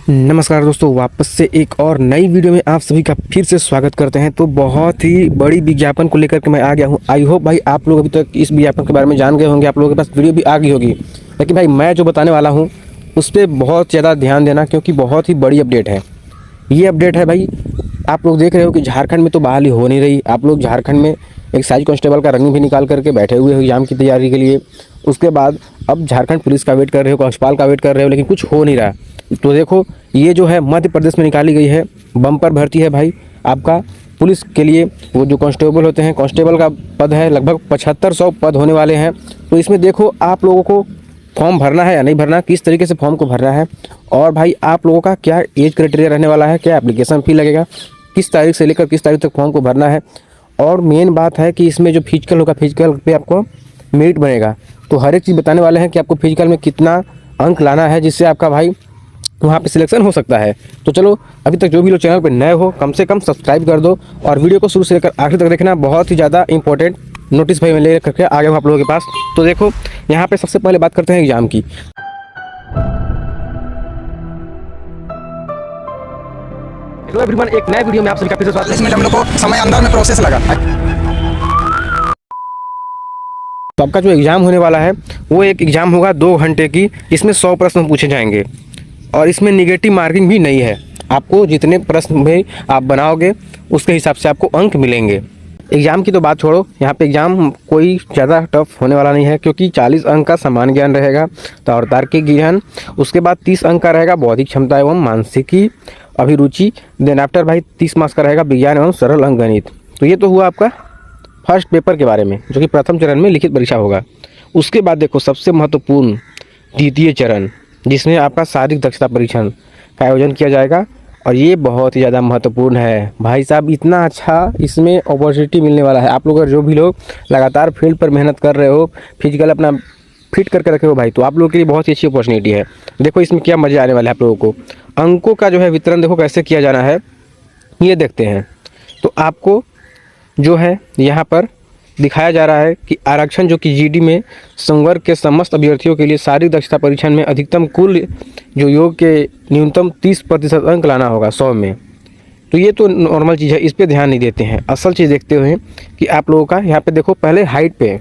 नमस्कार दोस्तों, वापस से एक और नई वीडियो में आप सभी का फिर से स्वागत करते हैं। तो बहुत ही बड़ी विज्ञापन को लेकर के मैं आ गया हूं। आई होप भाई आप लोग अभी तक इस विज्ञापन के बारे में जान गए होंगे, आप लोगों के पास वीडियो भी आ गई होगी। लेकिन भाई मैं जो बताने वाला हूं उस पर बहुत ज़्यादा ध्यान देना, क्योंकि बहुत ही बड़ी अपडेट है। ये अपडेट है भाई, आप लोग देख रहे हो कि झारखंड में तो बहाली हो नहीं रही। आप लोग झारखंड में एक साइज कांस्टेबल का रनिंग भी निकाल करके बैठे हुए हो एग्जाम की तैयारी के लिए। उसके बाद अब झारखंड पुलिस का वेट कर रहे हो, कांस्टेबल का वेट कर रहे हो, लेकिन कुछ हो नहीं रहा। तो देखो, ये जो है मध्य प्रदेश में निकाली गई है बम्पर भर्ती है भाई आपका पुलिस के लिए। वो जो कांस्टेबल होते हैं, कांस्टेबल का पद है, लगभग 7500 पद होने वाले हैं। तो इसमें देखो आप लोगों को फॉर्म भरना है या नहीं भरना, किस तरीके से फॉर्म को भरना है, और भाई आप लोगों का क्या एज क्राइटेरिया रहने वाला है, क्या एप्लीकेशन फ़ी लगेगा, किस तारीख से लेकर किस तारीख तक फॉर्म को भरना है। और मेन बात है कि इसमें जो फिजिकल होगा, फिजिकल पे आपको मेरिट बनेगा। तो हर एक चीज़ बताने वाले हैं कि आपको फिजिकल में कितना अंक लाना है, जिससे आपका भाई वहाँ पे सिलेक्शन हो सकता है। तो चलो, अभी तक जो भी लोग चैनल पे नए हो कम से कम सब्सक्राइब कर दो और वीडियो को शुरू से लेकर आखिर तक देखना। बहुत ही ज़्यादा इंपॉर्टेंट नोटिस भाई मैं ले करके आ गया हूँ आप लोगों के पास। तो देखो, यहाँ पे सबसे पहले बात करते हैं एग्जाम की। हेलो एवरीवन, एक नए वीडियो में आप सभी का फिर से स्वागत है। इसमें हम लोग को समय अंदर में प्रोसेस लगा। तो आपका जो एग्ज़ाम होने वाला है वो एक एग्ज़ाम होगा 2 घंटे की। इसमें 100 प्रश्न पूछे जाएंगे और इसमें निगेटिव मार्किंग भी नहीं है। आपको जितने प्रश्न भी आप बनाओगे उसके हिसाब से आपको अंक मिलेंगे। एग्ज़ाम की तो बात छोड़ो, यहाँ पे एग्ज़ाम कोई ज़्यादा टफ होने वाला नहीं है, क्योंकि 40 अंक का सामान्य ज्ञान रहेगा और तार्किक ज्ञान। उसके बाद 30 अंक का रहेगा बौद्धिक क्षमता एवं मानसिकी अभिरुचि। देन आफ्टर भाई 30 मार्क्स का रहेगा विज्ञान एवं सरल अंकगणित। तो ये तो हुआ आपका फर्स्ट पेपर के बारे में, जो कि प्रथम चरण में लिखित परीक्षा होगा। उसके बाद देखो सबसे महत्वपूर्ण द्वितीय चरण, जिसमें आपका शारीरिक दक्षता परीक्षण का आयोजन किया जाएगा। और ये बहुत ही ज़्यादा महत्वपूर्ण है भाई साहब, इतना अच्छा इसमें अपॉर्चुनिटी मिलने वाला है। आप लोग अगर जो भी लोग लगातार फील्ड पर मेहनत कर रहे हो, फिजिकल अपना फिट करके रखे हो भाई, तो आप लोगों के लिए बहुत ही अच्छी अपॉर्चुनिटी है। देखो इसमें क्या मज़े आने वाले हैं आप लोगों को। अंकों का जो है वितरण देखो कैसे किया जाना है, ये देखते हैं। तो आपको जो है यहाँ पर दिखाया जा रहा है कि आरक्षण जो कि जीडी में संवर्ग के समस्त अभ्यर्थियों के लिए शारीरिक दक्षता परीक्षण में अधिकतम कुल जो योग के न्यूनतम 30% अंक लाना होगा 100 में। तो ये तो नॉर्मल चीज़ है, इस पर ध्यान नहीं देते हैं। असल चीज़ देखते हुए कि आप लोगों का यहाँ पे देखो पहले हाइट पे,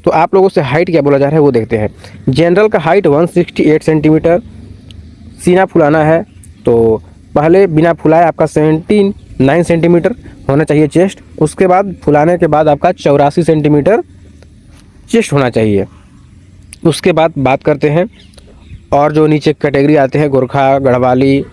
तो आप लोगों से हाइट क्या बोला जा रहा है वो देखते हैं। जनरल का हाइट 168 सेंटीमीटर, सीना फुलाना है तो पहले बिना फुलाए आपका 79 सेंटीमीटर होना चाहिए चेस्ट। उसके बाद फुलाने के बाद आपका 84 सेंटीमीटर चेस्ट होना चाहिए। उसके बाद बात करते हैं और जो नीचे कैटेगरी आते हैं, गोरखा, गढ़वाली,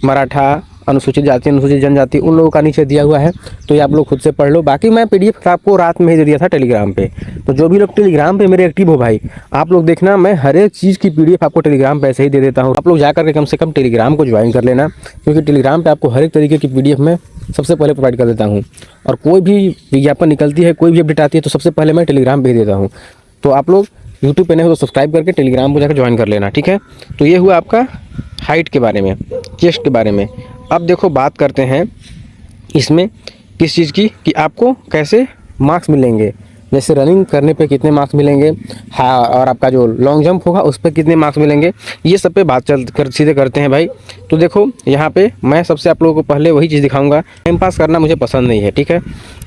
मराठा, अनुसूचित जाति, अनुसूचित जनजाति, उन लोगों का नीचे दिया हुआ है। तो ये आप लोग खुद से पढ़ लो। बाकी मैं पीडीएफ आपको रात में ही दे दिया था टेलीग्राम पे। तो जो भी लोग टेलीग्राम पे मेरे एक्टिव हो भाई, आप लोग देखना, मैं हर एक चीज़ की पीडीएफ आपको टेलीग्राम पे ऐसे ही दे देता हूँ। आप लोग जा करके कम से कम टेलीग्राम को ज्वाइन कर लेना, क्योंकि टेलीग्राम पे आपको हर एक तरीके की पीडीएफ में सबसे पहले प्रोवाइड कर देता हूँ। और कोई भी विज्ञापन निकलती है, कोई भी अपडेट आती है, तो सबसे पहले मैं टेलीग्राम पे ही देता हूँ। तो आप लोग यूट्यूब पे नहीं हो तो सब्सक्राइब करके टेलीग्राम को जाकर ज्वाइन कर लेना, ठीक है। तो ये हुआ आपका हाइट के बारे में, चेस्ट के बारे में। अब देखो बात करते हैं इसमें किस चीज़ की, कि आपको कैसे मार्क्स मिलेंगे। जैसे रनिंग करने पे कितने मार्क्स मिलेंगे, हाँ, और आपका जो लॉन्ग जंप होगा उस पर कितने मार्क्स मिलेंगे, ये सब पे बात सीधे करते हैं भाई। तो देखो यहाँ पे मैं सबसे आप लोगों को पहले वही चीज़ दिखाऊंगा। टाइम पास करना मुझे पसंद नहीं है, ठीक है।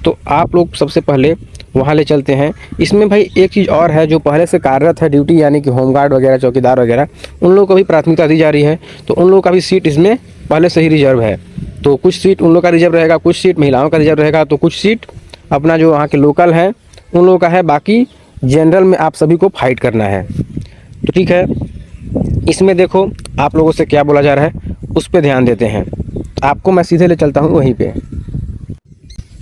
तो आप लोग सबसे पहले वहाँ ले चलते हैं। इसमें भाई एक चीज़ और है, जो पहले से कार्यरत है ड्यूटी, यानी कि होमगार्ड वगैरह, चौकीदार वगैरह, उन लोगों को भी प्राथमिकता दी जा रही है। तो उन लोगों का भी सीट इसमें पहले से ही रिजर्व है। तो कुछ सीट उन लोगों का रिजर्व रहेगा, कुछ सीट महिलाओं का रिजर्व रहेगा, तो कुछ सीट अपना जो वहाँ के लोकल हैं उन लोगों का है। बाकी जनरल में आप सभी को फाइट करना है। तो ठीक है, इसमें देखो आप लोगों से क्या बोला जा रहा है उस पर ध्यान देते हैं। आपको मैं सीधे ले चलता हूँ वहीं पे।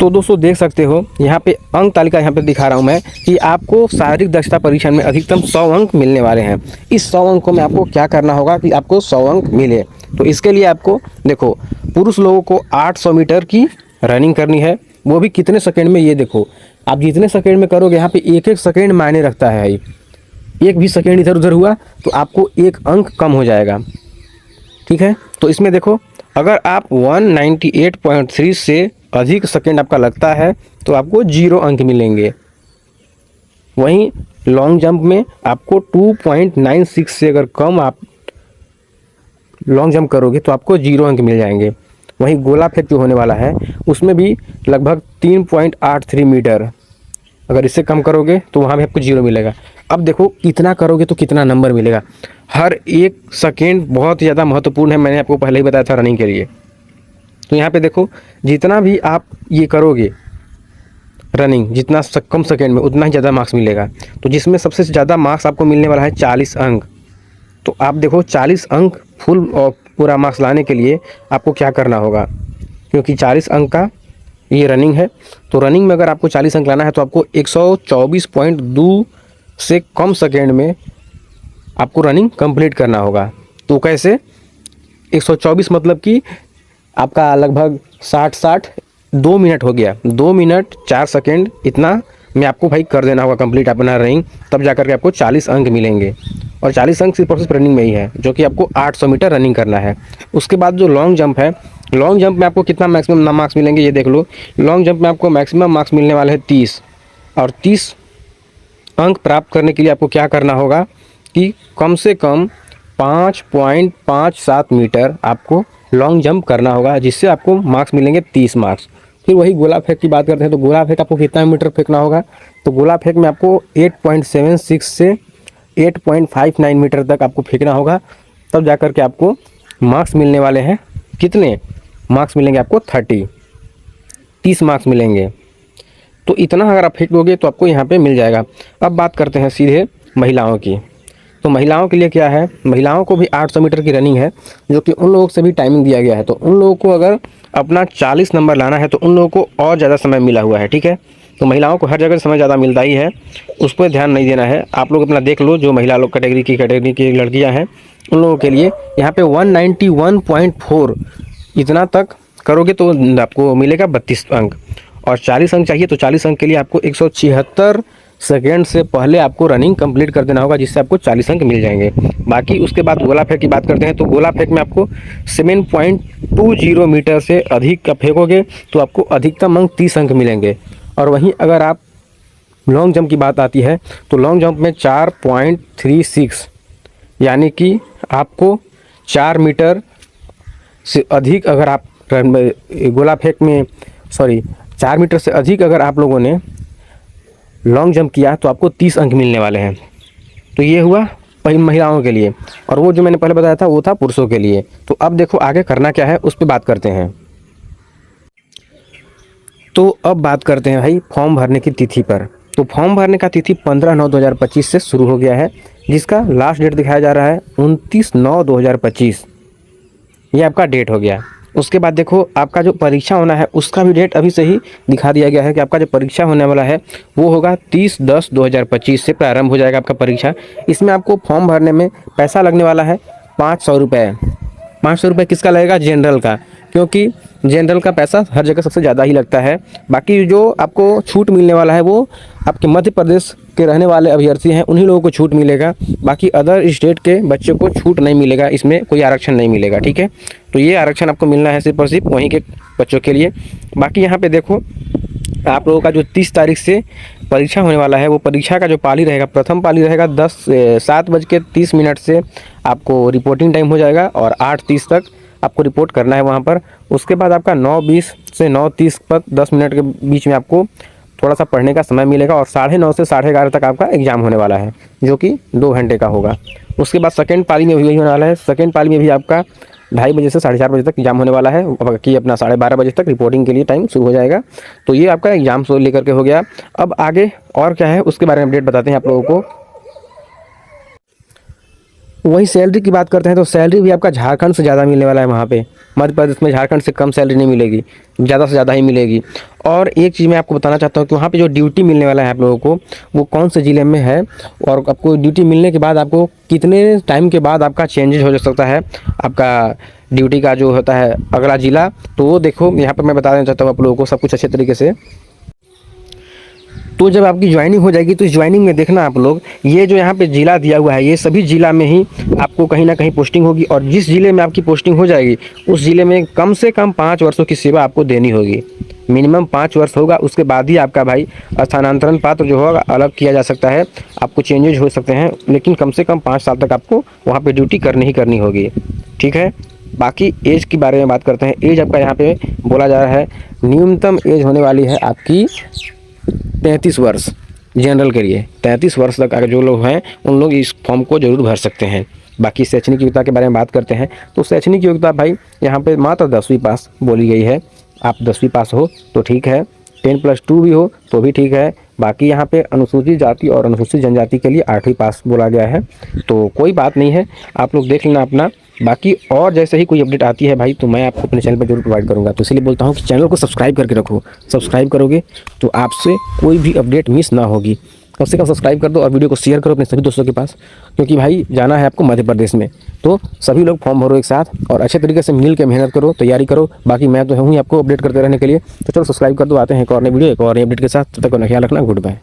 तो दोस्तों देख सकते हो यहाँ पे अंक तालिका यहाँ पे दिखा रहा हूँ मैं, कि आपको शारीरिक दक्षता परीक्षण में अधिकतम 100 अंक मिलने वाले हैं। इस 100 अंकों में आपको क्या करना होगा कि आपको 100 अंक मिले। तो इसके लिए आपको देखो, पुरुष लोगों को 800 मीटर की रनिंग करनी है, वो भी कितने सेकेंड में, ये देखो आप जितने सेकेंड में करोगे, यहाँ पे एक एक सेकेंड मायने रखता है। एक भी सेकेंड इधर उधर हुआ तो आपको 1 अंक कम हो जाएगा, ठीक है। तो इसमें देखो, अगर आप 198.3 से अधिक सेकेंड आपका लगता है तो आपको 0 अंक मिलेंगे। वहीं लॉन्ग जंप में आपको 2.96 से अगर कम आप लॉन्ग जंप करोगे तो आपको 0 अंक मिल जाएंगे। वहीं गोला फेंक जो होने वाला है उसमें भी लगभग 3.83 मीटर, अगर इससे कम करोगे तो वहाँ भी आपको 0 मिलेगा। अब देखो कितना करोगे तो कितना नंबर मिलेगा। हर एक सेकेंड बहुत ज़्यादा महत्वपूर्ण है, मैंने आपको पहले ही बताया था रनिंग के लिए। तो यहाँ पे देखो जितना भी आप ये करोगे रनिंग, जितना कम सेकेंड में उतना ही ज़्यादा मार्क्स मिलेगा। तो जिसमें सबसे ज़्यादा मार्क्स आपको मिलने वाला है 40 अंक। तो आप देखो 40 अंक फुल और पूरा मार्क्स लाने के लिए आपको क्या करना होगा, क्योंकि 40 अंक का ये रनिंग है। तो रनिंग में अगर आपको 40 अंक लाना है तो आपको 124.2 से कम सेकेंड में आपको रनिंग कंप्लीट करना होगा। तो कैसे 124 मतलब कि आपका लगभग 2 मिनट हो गया, 2 मिनट 4 सेकेंड इतना में आपको भाई कर देना होगा कंप्लीट अपना रनिंग, तब जाकर के आपको 40 अंक मिलेंगे। और 40 अंक सिर्फ और सिर्फ रनिंग में ही है, जो कि आपको 800 मीटर रनिंग करना है। उसके बाद जो लॉन्ग जंप है, लॉन्ग जंप में आपको कितना मैक्सिमम मार्क्स मिलेंगे ये देख लो। लॉन्ग जंप में आपको मैक्सिमम मार्क्स मिलने वाले हैं 30, और 30 अंक प्राप्त करने के लिए आपको क्या करना होगा कि कम से कम 5.57 मीटर आपको लॉन्ग जंप करना होगा, जिससे आपको मार्क्स मिलेंगे 30 मार्क्स। फिर वही गोला फेंक की बात करते हैं तो गोला फेंक आपको कितना मीटर फेंकना होगा, तो गोला फेंक में आपको 8.76 से 8.59 मीटर तक आपको फेंकना होगा, तब जाकर के आपको मार्क्स मिलने वाले हैं। कितने मार्क्स मिलेंगे आपको 30 मार्क्स मिलेंगे। तो इतना अगर आप फेंक दोगे तो आपको यहाँ पे मिल जाएगा। अब बात करते हैं सीधे महिलाओं की। तो महिलाओं के लिए क्या है, महिलाओं को भी 800 मीटर की रनिंग है, जो कि उन लोगों से भी टाइमिंग दिया गया है। तो उन लोगों को अगर अपना 40 नंबर लाना है तो उन लोगों को और ज़्यादा समय मिला हुआ है, ठीक है। तो महिलाओं को हर जगह समय ज़्यादा मिलता ही है, उस पर ध्यान नहीं देना है। आप लोग अपना देख लो, जो महिला लोग कैटेगरी की लड़कियाँ हैं उन लोगों के लिए यहाँ पे 191.4 इतना तक करोगे तो आपको मिलेगा 32 अंक। और 40 अंक चाहिए तो 40 अंक के लिए आपको 176 सेकेंड से पहले आपको रनिंग कंप्लीट कर देना होगा, जिससे आपको 40 अंक मिल जाएंगे। बाकी उसके बाद गोला फेंक की बात करते हैं तो गोला फेंक में आपको 7.20 मीटर से अधिक का फेंकोगे तो आपको अधिकतम अंक 30 अंक मिलेंगे। और वहीं अगर आप लॉन्ग जंप की बात आती है तो लॉन्ग जंप में 4.36 यानी कि आपको 4 मीटर से अधिक अगर आप गोला फेंक में 4 मीटर से अधिक अगर आप लोगों ने लॉन्ग जंप किया तो आपको 30 अंक मिलने वाले हैं। तो ये हुआ महिलाओं के लिए, और वो जो मैंने पहले बताया था वो था पुरुषों के लिए। तो अब देखो आगे करना क्या है उस पर बात करते हैं। तो अब बात करते हैं भाई फॉर्म भरने की तिथि पर। तो फॉर्म भरने का तिथि 15/9/2025 से शुरू हो गया है, जिसका लास्ट डेट दिखाया जा रहा है 29/9/2025। ये आपका डेट हो गया। उसके बाद देखो आपका जो परीक्षा होना है उसका भी डेट अभी से ही दिखा दिया गया है कि आपका जो परीक्षा होने वाला है वो होगा 30/10/2025 से प्रारंभ हो जाएगा आपका परीक्षा। इसमें आपको फॉर्म भरने में पैसा लगने वाला है 500 रुपये। 500 रुपये किसका लगेगा, जनरल का, क्योंकि जनरल का पैसा हर जगह सबसे ज़्यादा ही लगता है। बाकी जो आपको छूट मिलने वाला है वो आपके मध्य प्रदेश के रहने वाले अभ्यर्थी हैं उन्हीं लोगों को छूट मिलेगा। बाकी अदर स्टेट के बच्चों को छूट नहीं मिलेगा, इसमें कोई आरक्षण नहीं मिलेगा, ठीक है। तो ये आरक्षण आपको मिलना है सिर्फ और सिर्फ वहीं के बच्चों के लिए। बाकी यहाँ पे देखो आप लोगों का जो 30 तारीख से परीक्षा होने वाला है वो परीक्षा का जो पाली रहेगा, प्रथम पाली रहेगा 7:30 से आपको रिपोर्टिंग टाइम हो जाएगा, और 8:30 तक आपको रिपोर्ट करना है वहाँ पर। उसके बाद आपका 9:20 से 9:30 तक 10 मिनट के बीच में आपको थोड़ा सा पढ़ने का समय मिलेगा, और 9:30 से 11:30 तक आपका एग्ज़ाम होने वाला है, जो कि 2 घंटे का होगा। उसके बाद सेकेंड पाली में भी यही होने वाला है। सेकेंड पाली में भी आपका 2:30 बजे से 4:30 बजे तक एग्जाम होने वाला है, कि अपना 12:30 बजे तक रिपोर्टिंग के लिए टाइम शुरू हो जाएगा। तो ये आपका एग्जाम से लेकर के हो गया। अब आगे और क्या है उसके बारे में अपडेट बताते हैं आप लोगों को। वही सैलरी की बात करते हैं तो सैलरी भी आपका झारखंड से ज़्यादा मिलने वाला है। वहाँ पे मध्य प्रदेश में झारखंड से कम सैलरी नहीं मिलेगी, ज़्यादा से ज़्यादा ही मिलेगी। और एक चीज़ मैं आपको बताना चाहता हूँ कि वहाँ पे जो ड्यूटी मिलने वाला है आप लोगों को वो कौन से ज़िले में है, और आपको ड्यूटी मिलने के बाद आपको कितने टाइम के बाद आपका चेंजेस हो सकता है आपका ड्यूटी का जो होता है अगला ज़िला। तो वो देखो यहाँ पर मैं बता देना चाहता हूँ आप लोगों को सब कुछ अच्छे तरीके से। तो जब आपकी ज्वाइनिंग हो जाएगी तो इस ज्वाइनिंग में देखना आप लोग, ये जो यहाँ पे ज़िला दिया हुआ है ये सभी ज़िला में ही आपको कहीं ना कहीं पोस्टिंग होगी, और जिस ज़िले में आपकी पोस्टिंग हो जाएगी उस ज़िले में कम से कम 5 वर्षों की सेवा आपको देनी होगी। मिनिमम 5 वर्ष होगा, उसके बाद ही आपका भाई स्थानांतरण पात्र जो होगा अलग किया जा सकता है, आपको चेंजेज हो सकते हैं, लेकिन कम से कम 5 साल तक आपको वहाँ पे ड्यूटी करनी ही करनी होगी। ठीक है, बाकी एज के बारे में बात करते हैं। एज आपका यहाँ पे बोला जा रहा है न्यूनतम एज होने वाली है आपकी 33 वर्ष जनरल के लिए। 33 वर्ष तक अगर जो लोग हैं उन लोग इस फॉर्म को जरूर भर सकते हैं। बाकी शैक्षणिक योग्यता के बारे में बात करते हैं तो शैक्षणिक योग्यता भाई यहाँ पे मात्र 10वीं पास बोली गई है। आप 10वीं पास हो तो ठीक है, 10+2 भी हो तो भी ठीक है। बाकी यहाँ पे अनुसूचित जाति और अनुसूचित जनजाति के लिए 8वीं पास बोला गया है, तो कोई बात नहीं है, आप लोग देख लेना अपना। बाकी और जैसे ही कोई अपडेट आती है भाई तो मैं आपको अपने चैनल पर जरूर प्रोवाइड करूँगा। तो इसलिए बोलता हूँ कि चैनल को सब्सक्राइब करके रखो, सब्सक्राइब करोगे तो आपसे कोई भी अपडेट मिस ना होगी। कम से कम सब्सक्राइब कर दो और वीडियो को शेयर करो अपने सभी दोस्तों के पास, क्योंकि भाई जाना है आपको मध्य प्रदेश में, तो सभी लोग फॉर्म भरो एक साथ और अच्छे तरीके से मिल के मेहनत करो, तैयारी करो। बाकी मैं तो हूँ ही आपको अपडेट करते रहने के लिए। तो चलो सब्सक्राइब कर दो, आते हैं एक और नई वीडियो एक और नई अपडेट के साथ। तब तक का ख्याल रखना, गुड बाय।